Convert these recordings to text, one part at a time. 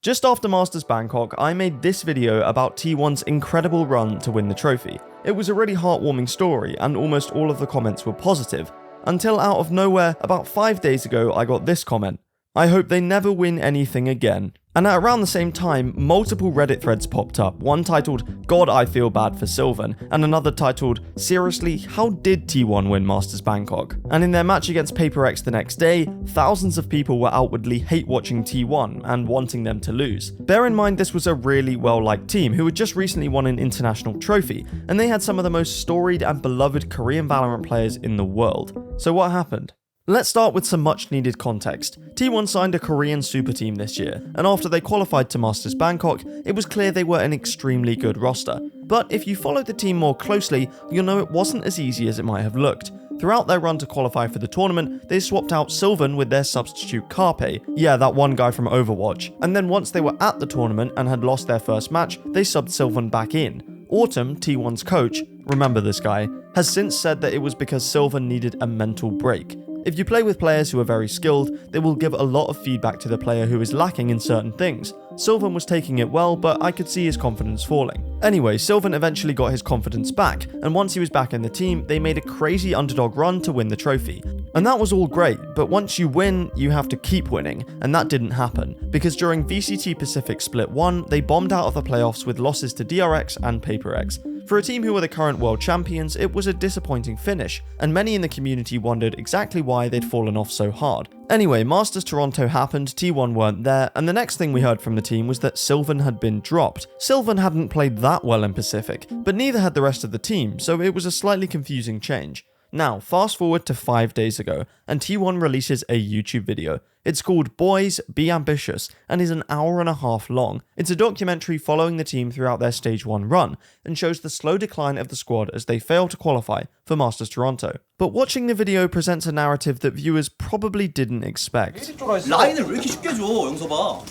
Just after Masters Bangkok, I made this video about T1's incredible run to win the trophy. It was a really heartwarming story, and almost all of the comments were positive, until out of nowhere, about 5 days ago, I got this comment: "I hope they never win anything again." And at around the same time, multiple Reddit threads popped up, one titled, "God, I feel bad for Sylvan," and another titled, "Seriously, how did T1 win Masters Bangkok?" And in their match against Paper X the next day, thousands of people were outwardly hate-watching T1 and wanting them to lose. Bear in mind this was a really well-liked team who had just recently won an international trophy, and they had some of the most storied and beloved Korean Valorant players in the world. So what happened? Let's start with some much needed context. T1 signed a Korean super team this year, and after they qualified to Masters Bangkok, it was clear they were an extremely good roster. But if you followed the team more closely, you'll know it wasn't as easy as it might have looked. Throughout their run to qualify for the tournament, they swapped out Sylvan with their substitute Carpe, yeah, that one guy from Overwatch, and then once they were at the tournament and had lost their first match, they subbed Sylvan back in. Autumn, T1's coach, remember this guy, has since said that it was because Sylvan needed a mental break. If you play with players who are very skilled, they will give a lot of feedback to the player who is lacking in certain things. Sylvan was taking it well, but I could see his confidence falling. Anyway, Sylvan eventually got his confidence back, and once he was back in the team, they made a crazy underdog run to win the trophy. And that was all great, but once you win, you have to keep winning, and that didn't happen, because during VCT Pacific Split 1, they bombed out of the playoffs with losses to DRX and Paper X. For a team who were the current world champions, it was a disappointing finish, and many in the community wondered exactly why they'd fallen off so hard. Anyway, Masters Toronto happened, T1 weren't there, and the next thing we heard from the team was that Sylvan had been dropped. Sylvan hadn't played that well in Pacific, but neither had the rest of the team, so it was a slightly confusing change. Now, fast forward to 5 days ago, and T1 releases a YouTube video. It's called Boys, Be Ambitious, and is an hour and a half long. It's a documentary following the team throughout their Stage 1 run, and shows the slow decline of the squad as they fail to qualify for Masters Toronto. But watching the video presents a narrative that viewers probably didn't expect. 라인을 왜 이렇게 쉽게 줘, 영섭아?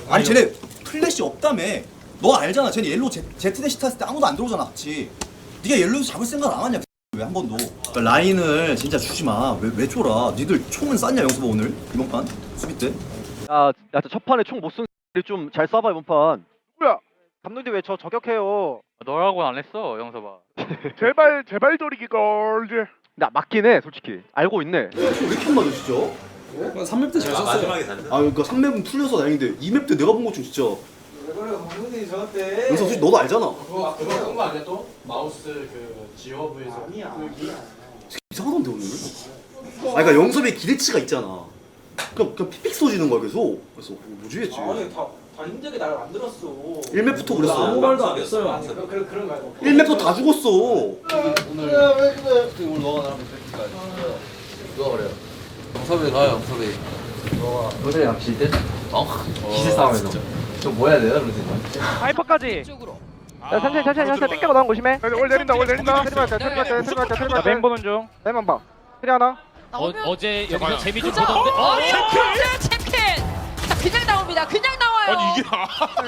아니 쟤네 플래시 없다며. 너 알잖아, 쟤네 옐로우 Z대시 탔을 때 아무도 안 들어오잖아, 같이. 네가 옐로우 잡을 생각 안 하냐? 왜 한 번도? 그러니까 라인을 진짜 주지 마. 왜 줘라? 니들 총은 쐈냐, 영섭아, 오늘 이번 판 수비 때? 야, 첫 판에 총 못 쏜 좀 잘 쏴봐 이번 판. 누구야? 감독님 왜 저 저격해요? 너라고 안 했어, 영섭아. 제발 저리기 걸지. 나 맞긴 해, 솔직히. 알고 있네. 왜 이렇게 안 맞아, 진짜? 3맵 때 잘 쐈어요. 마지막에 잘했어. 아, 그러니까 3맵은 풀려서 다행인데 2맵 때 내가 본 거 중 진짜. 왜 그래, 감독님이 저한테. 영섭, 솔직히 너도 알잖아. 그거 본 거 아니야 또? 마우스 그 지워부에서. 아니야. 이상하던데 오늘. 아, 그러니까 영섭의 기대치가 있잖아. 그냥 픽 쏘지는 거야 계속. 그래서 뭐지 했지. 아니 다 힘들게 나를 만들었어. 1맵부터 그랬어. 아무 말도 안 했어요. 아니 그런 거 아니고. 1맵부터 다 죽었어. 오늘 왜 그래? 오늘 너가 나랑 뺏길까? 누가 그래요? 영섭이 나요, 영섭이. 너가 요새 납치 때? 기세 싸움에서. 저 뭐 해야 돼요, 루틴? 하이퍼까지. 야, 천천히 땡겨고 나온 거 조심해. 올 내린다. 나 메인 보는 중. 메인만 봐. 필요 하나? 어제 여기서 재미 좀 그죠? 보던데. 챔피언! 자, 그냥 나옵니다. 그냥 나와요. 아니 이게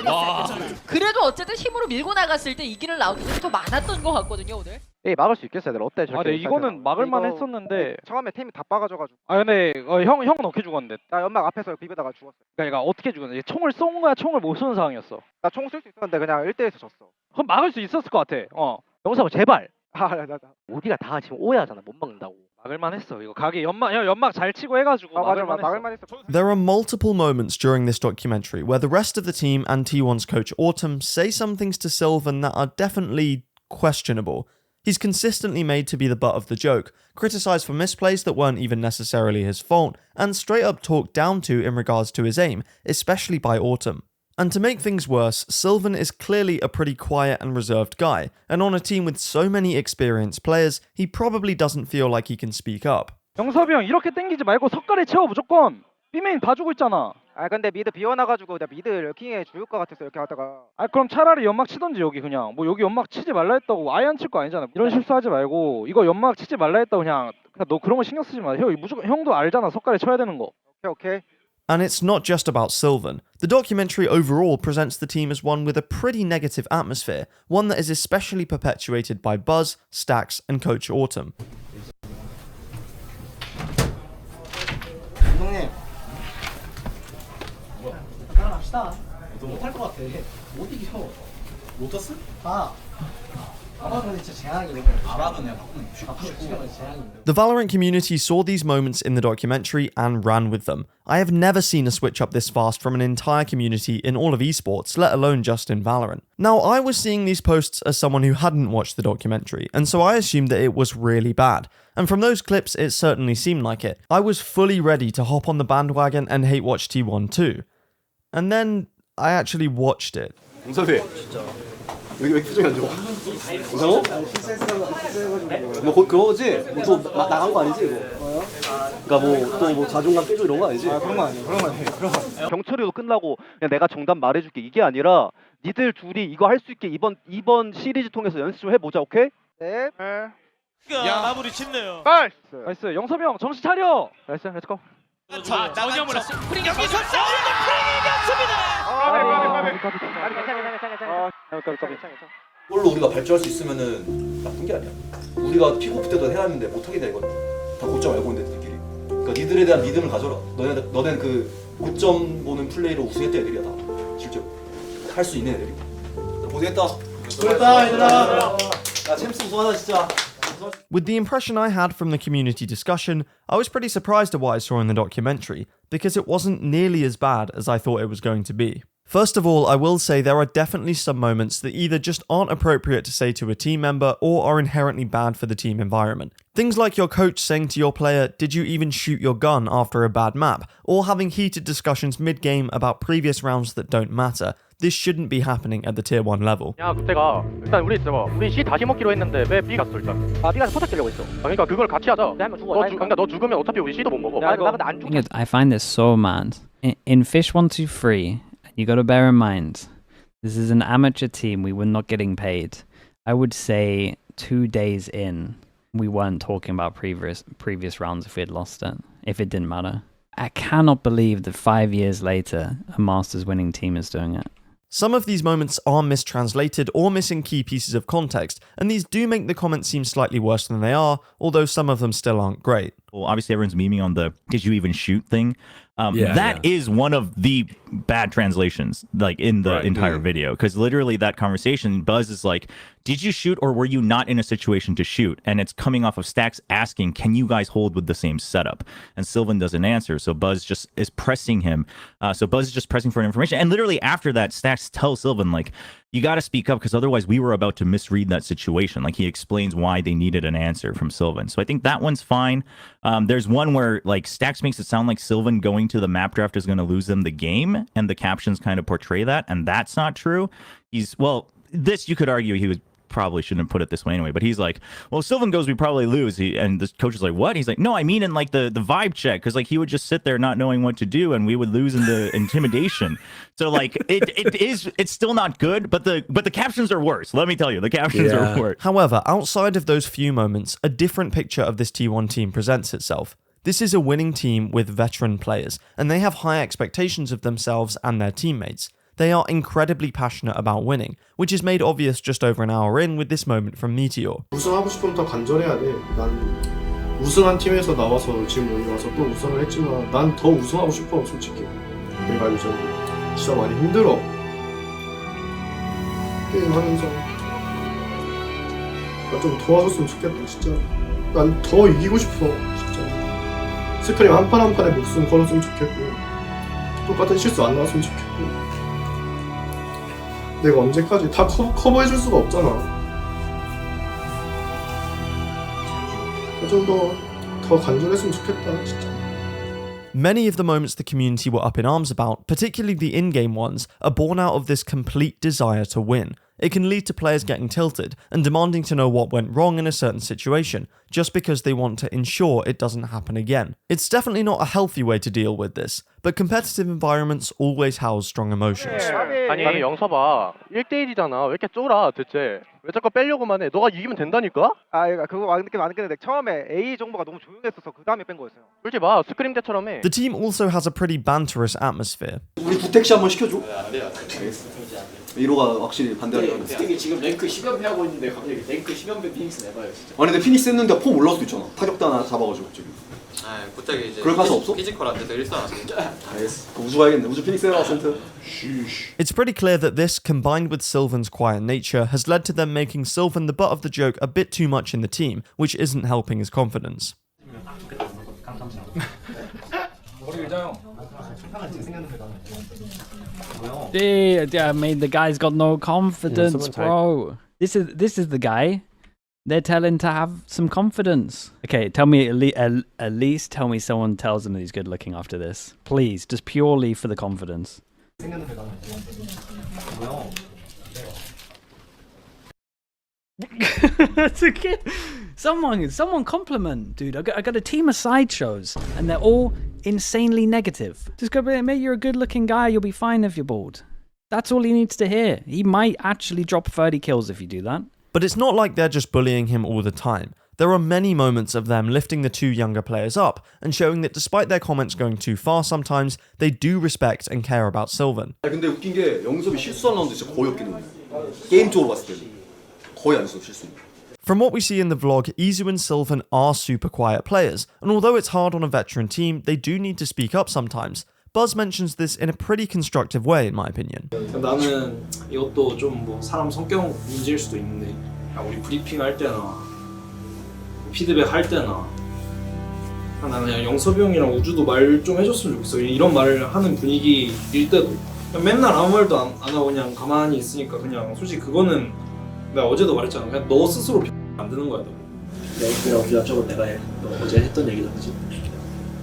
와. 그래도 어쨌든 힘으로 밀고 나갔을 때 이기는 라운드가 더 많았던 것 같거든요, 오늘. 예, 막을 수 있겠어, 얘들. 어때? 아, 네, 이거는 막을만 했었는데 처음에 템이 다 빠가져가지고. 아 근데 형은 어떻게 죽었는데? 나 연막 앞에서 비비다가 죽었어. 그러니까 어떻게 죽었는데? 총을 쏜 거야, 총을 못 쏘는 상황이었어. 나 총 쓸 수 있었는데 그냥 1대1에서 졌어. 그럼 막을 수 있었을 것 같아. 영섭아 제발. 나. 우리가 다 지금 오해하잖아. 못 막는다고. 막을만 했어. 이거 가게 연막 잘 치고 해가지고 맞아, 막을만 막을만 했어. There are multiple moments during this documentary where the rest of the team and T1's coach Autumn say some things to Sylvan that are definitely questionable. He's consistently made to be the butt of the joke, criticised for misplays that weren't even necessarily his fault, and straight up talked down to in regards to his aim, especially by Autumn. And to make things worse, Sylvan is clearly a pretty quiet and reserved guy, and on a team with so many experienced players, he probably doesn't feel like he can speak up. 영섭이 형 이렇게 땡기지 말고 석가래 채워 무조건. B메인 봐주고 있잖아. 아 근데 미드 비워놔가지고 나 미드 럴킹에 죽을 것 같았어 이렇게 하다가. 아 그럼 차라리 연막 치던지 여기 그냥. 뭐 여기 연막 치지 말라 했다고 아예 안 칠 거 아니잖아. 이런 실수하지 말고 이거 연막 치지 말라 했다고 그냥 너 그런 거 신경 쓰지 마. 무조건 형도 알잖아. 석가래 쳐야 되는 거. 오케이. And it's not just about Sylvan. The documentary overall presents the team as one with a pretty negative atmosphere, one that is especially perpetuated by Buzz, Stax, and Coach Autumn. 감독님. 들어갑시다. 너 못할 것 같아. 못 이겨. 로터스? 아. 아마는 진짜 재앙이네. 아마는 내가 바꾸면 재앙인데. The Valorant community saw these moments in the documentary and ran with them. I have never seen a switch up this fast from an entire community in all of esports, let alone just in Valorant. Now, I was seeing these posts as someone who hadn't watched the documentary, and so I assumed that it was really bad. And from those clips, it certainly seemed like it. I was fully ready to hop on the bandwagon and hate watch T1 too. And then I actually watched it. 영섭이. 왜 표정이 안 좋아? 이상호? 뭐 그거지? 뭐 또 나간 거 아니지 이거? 그러니까 뭐 또 뭐 자존감 깨져 이런 거 아니지? 아 그런 거 아니에요. 그런 거 아니에요. 경철이도 끝나고 그냥 내가 정답 말해줄게 이게 아니라 니들 둘이 이거 할 수 있게 이번 시리즈 통해서 연습 좀 해보자, 오케이? 네. 야 마무리 짓네요. 나이스. 나이스. 영섭이 형 정신 차려. 나이스. 렛츠고. 전혀 몰랐어. 프링 여기서 싸우는 이걸로 우리가 발전할 수 있으면은 나쁜 게 아니야. 우리가 픽오프 때도 해야 하는데 못하게 돼 이거. 다 고점 알고 있는데 애들끼리. 그러니까 니들에 대한 믿음을 가져라. 너넨 그 고점 보는 플레이로 우승했던 애들이야 다. 실제로 할 수 있는 애들이. 고생했다. 수고했다 얘들아. 야 챔스 우승하다 진짜. With the impression I had from the community discussion, I was pretty surprised at what I saw in the documentary, because it wasn't nearly as bad as I thought it was going to be. First of all, I will say there are definitely some moments that either just aren't appropriate to say to a team member or are inherently bad for the team environment. Things like your coach saying to your player, "Did you even shoot your gun?" after a bad map, or having heated discussions mid-game about previous rounds that don't matter. This shouldn't be happening at the tier 1 level. 야 그때가 일단 우리 C 다시 먹기로 했는데 왜 B 갔어 일단? 아 B 가서 포탑 끼려고 했어. 그러니까 그걸 같이 하자. 한명 죽어. 그러니까 너 죽으면 어차피 우리 C도 못 먹어. 야 나 근데 안 죽어. I find this so mad. In Fish 123, you got to bear in mind, this is an amateur team. We were not getting paid. I would say 2 days in, we weren't talking about previous rounds if we had lost it, if it didn't matter. I cannot believe that 5 years later, a Masters winning team is doing it. Some of these moments are mistranslated or missing key pieces of context, and these do make the comments seem slightly worse than they are, although some of them still aren't great. Well, obviously everyone's memeing on the "did you even shoot" thing. That is one of the bad translations, like in the entire video, because literally that conversation, Buzz is like, "Did you shoot, or were you not in a situation to shoot?" And it's coming off of Stacks asking, "Can you guys hold with the same setup?" And Sylvan doesn't answer, so Buzz just is pressing him. So Buzz is just pressing for information, and literally after that, Stacks tells Sylvan like, "You got to speak up, because otherwise we were about to misread that situation." Like he explains why they needed an answer from Sylvan. So I think that one's fine. There's one where like Stacks makes it sound like Sylvan going to the map draft is going to lose them the game, and the captions kind of portray that, and that's not true. This you could argue he was probably shouldn't have put it this way anyway, but he's like, well, Sylvan goes, we probably lose. And the coach is like, what? He's like, no, I mean in like the vibe check, because like he would just sit there not knowing what to do, and we would lose in the intimidation. So like it's still not good, but the captions are worse. Let me tell you, the captions are worse. However, outside of those few moments, a different picture of this T1 team presents itself. This is a winning team with veteran players, and they have high expectations of themselves and their teammates. They are incredibly passionate about winning, which is made obvious just over an hour in with this moment from Meteor. 우승하고 싶으면 더 간절해야 돼. 난 우승한 팀에서 나와서 지금 여기 와서 또 우승을 했지만 난 더 우승하고 싶어, 솔직히. 내가 요즘 진짜 많이 힘들어. 게임하면서. 나 좀 도와줬으면 좋겠다, 진짜. 난 더 이기고 싶어, 진짜. 스크림 한 판 한 판에 목숨 걸었으면 좋겠고, 똑같은 실수 안 나왔으면 좋겠고. 내가 언제까지 다 커버해줄 수가 없잖아. 좀 더 간절했으면 좋겠다, 진짜. Many of the moments the community were up in arms about, particularly the in-game ones, are born out of this complete desire to win. It can lead to players getting tilted and demanding to know what went wrong in a certain situation, just because they want to ensure it doesn't happen again. It's definitely not a healthy way to deal with this, but competitive environments always house strong emotions. 아니 영섭아 1대1이잖아. 왜 이렇게 쫄아 대체? 왜 자꾸 빼려고만 해? 너가 이기면 된다니까? 아 그거 맞긴 맞는데 처음에 A 정보가 너무 조용했어서 그 다음에 뺀 거였어요. 울지 마. 스크림 때처럼 해. The team also has a pretty banterous atmosphere. 우리 구택시 한번 시켜줘. 알겠어. 1호가 확실히 반대하는 거. 되게 지금 랭크 10연패 하고 있는데 갑자기 랭크 10연패 피닉스 내봐요 진짜. 아니 근데 피닉스 했는데 폼 올라올 수도 있잖아. 타격도 하나 잡아가지고 지금. 그럴 가수 없어? 우주 가야겠네. 우주 피닉스 센터. It's pretty clear that this, combined with Sylvan's quiet nature, has led to them making Sylvan the butt of the joke a bit too much in the team, which isn't helping his confidence. I mean, the guy's got no confidence, bro. This is the guy. They're telling to have some confidence. Okay, tell me at least tell me someone tells him that he's good looking after this. Please, just purely for the confidence. That's okay. Someone compliment, dude. I got a team of sideshows, and they're all insanely negative. Just go, mate, you're a good-looking guy. You'll be fine if you're bald. That's all he needs to hear. He might actually drop 30 kills if you do that. But it's not like they're just bullying him all the time. There are many moments of them lifting the two younger players up and showing that despite their comments going too far sometimes, they do respect and care about Sylvan. 근데 웃긴 게 영섭이 실수한 라운드 진짜 거의 없긴 해요. 게임 쪽으로 봤을 때는 거의 안 했어 실수. From what we see in the vlog, Izu and Sylvan are super quiet players, and although it's hard on a veteran team, they do need to speak up sometimes. Buzz mentions this in a pretty constructive way, in my opinion. 나는 이것도 좀 뭐 사람 성격 문제일 수도 있는데 우리 브리핑 할 때나 피드백 할 때나 나는 그냥 영섭이 형이랑 우주도 말 좀 해줬으면 좋겠어. 이런 말을 하는 분위기일 때도 그냥 맨날 아무 말도 안 하고 그냥 가만히 있으니까 그냥 솔직히 그거는 내가 어제도 말했잖아. 그냥 너 스스로 만드는 거야. 그래 우주야 저거 내가 너 어제 했던 얘기다 그지?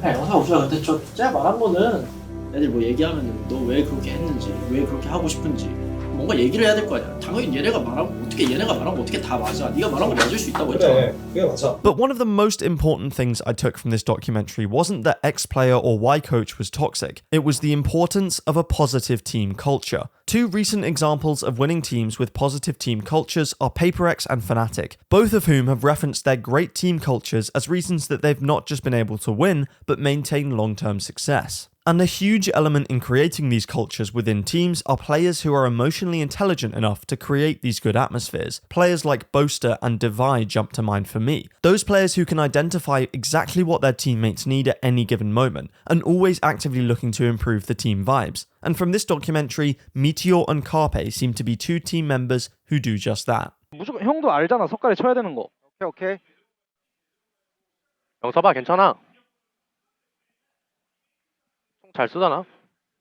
영상 우주야 근데 제가 말한 거는 애들 뭐 얘기하면 너 왜 그렇게 했는지 왜 그렇게 하고 싶은지 뭔가 얘기를 해야 될 거 아니야. 당연히 얘네가 말하면 어떻게 다 맞아. 네가 말한 거 맞을 수 있다고 했잖아. 그게 맞아. But one of the most important things I took from this documentary wasn't that X player or Y coach was toxic. It was the importance of a positive team culture. Two recent examples of winning teams with positive team cultures are PaperX and Fnatic, both of whom have referenced their great team cultures as reasons that they've not just been able to win, but maintain long-term success. And a huge element in creating these cultures within teams are players who are emotionally intelligent enough to create these good atmospheres. Players like Boaster and Divide jump to mind for me. Those players who can identify exactly what their teammates need at any given moment, and always actively looking to improve the team vibes. And from this documentary, Meteor and Carpe seem to be two team members who do just that. 무조건 형도 알잖아. 석가래 쳐야 되는 거. 오케이. 영섭아 괜찮아. 잘 쓰잖아.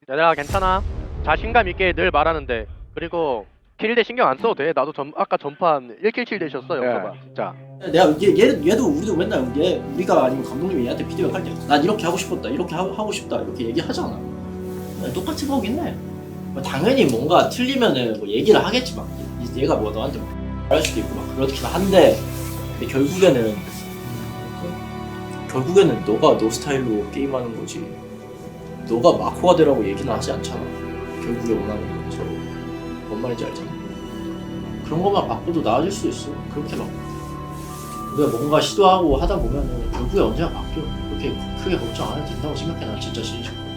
얘들아 괜찮아. 자신감 있게 늘 말하는데 그리고 킬대 신경 안 써도 돼. 나도 아까 전판 1킬 7대셨어 영섭아. 진짜. 내가 얘도 우리도 맨날 우리가 아니면 감독님이 얘한테 피드백 할 때 난 이렇게 하고 싶었다 이렇게 하고 싶다 이렇게 얘기하잖아. 똑같이 보긴 해. 당연히 뭔가 틀리면은 뭐 얘기를 하겠지만 얘가 뭐 너한테 막 말할 수도 있고 막 그렇긴 한데 근데 결국에는 너가 너 스타일로 게임하는 거지. 너가 마코가 되라고 얘기는 하지 않잖아. 결국에 원하는 것처럼. 뭔 말인지 알잖아. 그런 것만 바꿔도 나아질 수 있어. 그렇게 막 우리가 뭔가 시도하고 하다 보면은 결국에 언제나 바뀌어. 그렇게 크게 걱정 안 해도 된다고 생각해. 난 진짜 진심으로.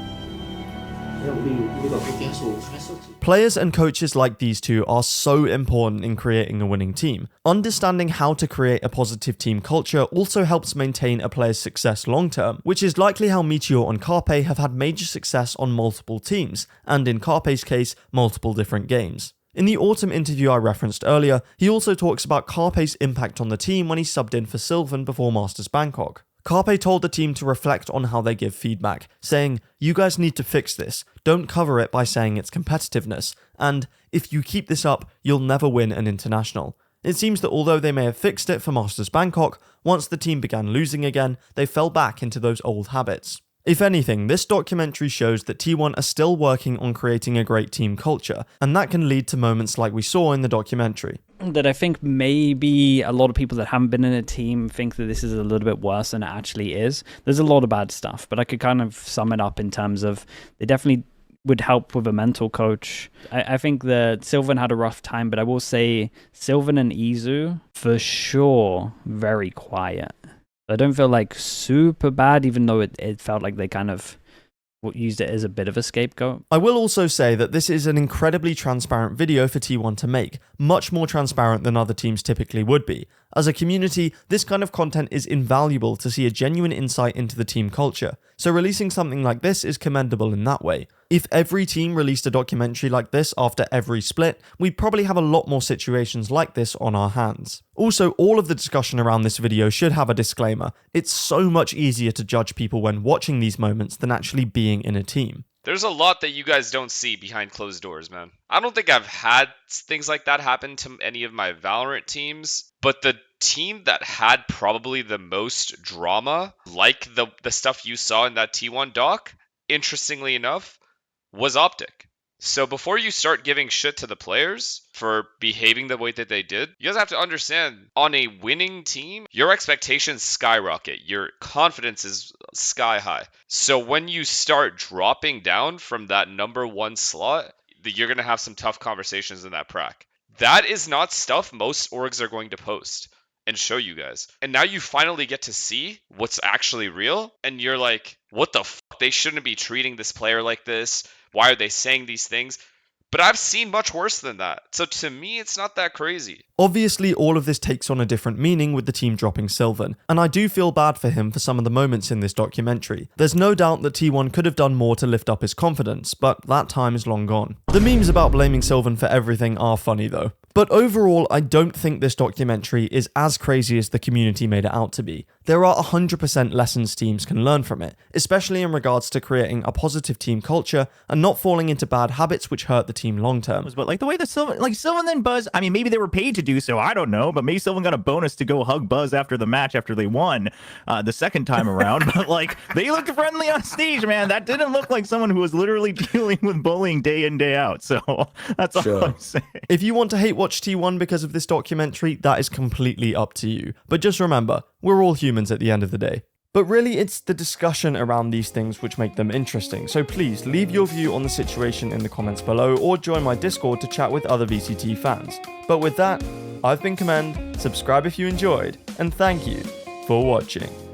우리가 그렇게 해서 우승했었지. Players and coaches like these two are so important in creating a winning team. Understanding how to create a positive team culture also helps maintain a player's success long term, which is likely how Meteor and Carpe have had major success on multiple teams, and in Carpe's case, multiple different games. In the autumn interview I referenced earlier, he also talks about Carpe's impact on the team when he subbed in for Sylvan before Masters Bangkok. Carpe told the team to reflect on how they give feedback, saying, "You guys need to fix this. Don't cover it by saying it's competitiveness, and if you keep this up, you'll never win an international." It seems that although they may have fixed it for Masters Bangkok, once the team began losing again, they fell back into those old habits. If anything, this documentary shows that T1 are still working on creating a great team culture, and that can lead to moments like we saw in the documentary. That I think maybe a lot of people that haven't been in a team think that this is a little bit worse than it actually is. There's a lot of bad stuff, but I could kind of sum it up in terms of they definitely would help with a mental coach. I think that Sylvan had a rough time, but I will say Sylvan and Izu, for sure, very quiet. I don't feel like super bad, even though it felt like they kind of used it as a bit of a scapegoat. I will also say that this is an incredibly transparent video for T1 to make, much more transparent than other teams typically would be. As a community, this kind of content is invaluable to see a genuine insight into the team culture, so releasing something like this is commendable in that way. If every team released a documentary like this after every split, we'd probably have a lot more situations like this on our hands. Also, all of the discussion around this video should have a disclaimer. It's so much easier to judge people when watching these moments than actually being in a team. There's a lot that you guys don't see behind closed doors, man. I don't think I've had things like that happen to any of my Valorant teams, but the team that had probably the most drama, like the stuff you saw in that T1 doc, interestingly enough, was Optic. So before you start giving shit to the players for behaving the way that they did, you guys have to understand, on a winning team, your expectations skyrocket. Your confidence is sky high. So when you start dropping down from that number 1 slot, you're going to have some tough conversations in that prac. That is not stuff most orgs are going to post and show you guys. And now you finally get to see what's actually real, and you're like, what the fuck? They shouldn't be treating this player like this. Why are they saying these things? But I've seen much worse than that. So to me, it's not that crazy. Obviously, all of this takes on a different meaning with the team dropping Sylvan, and I do feel bad for him for some of the moments in this documentary. There's no doubt that T1 could have done more to lift up his confidence, but that time is long gone. The memes about blaming Sylvan for everything are funny though. But overall, I don't think this documentary is as crazy as the community made it out to be. There are 100% lessons teams can learn from it, especially in regards to creating a positive team culture and not falling into bad habits which hurt the team long term. But like the way that Sylvan and Buzz, I mean, maybe they were paid to do so, I don't know, but maybe Sylvan got a bonus to go hug Buzz after the match after they won the second time around. But like, they looked friendly on stage, man. That didn't look like someone who was literally dealing with bullying day in, day out. So that's all I'm saying. If you want to hate watch T1 because of this documentary, that is completely up to you. But just remember, we're all humans at the end of the day. But really, it's the discussion around these things which make them interesting, so please leave your view on the situation in the comments below or join my Discord to chat with other VCT fans. But with that, I've been Commend, subscribe if you enjoyed, and thank you for watching.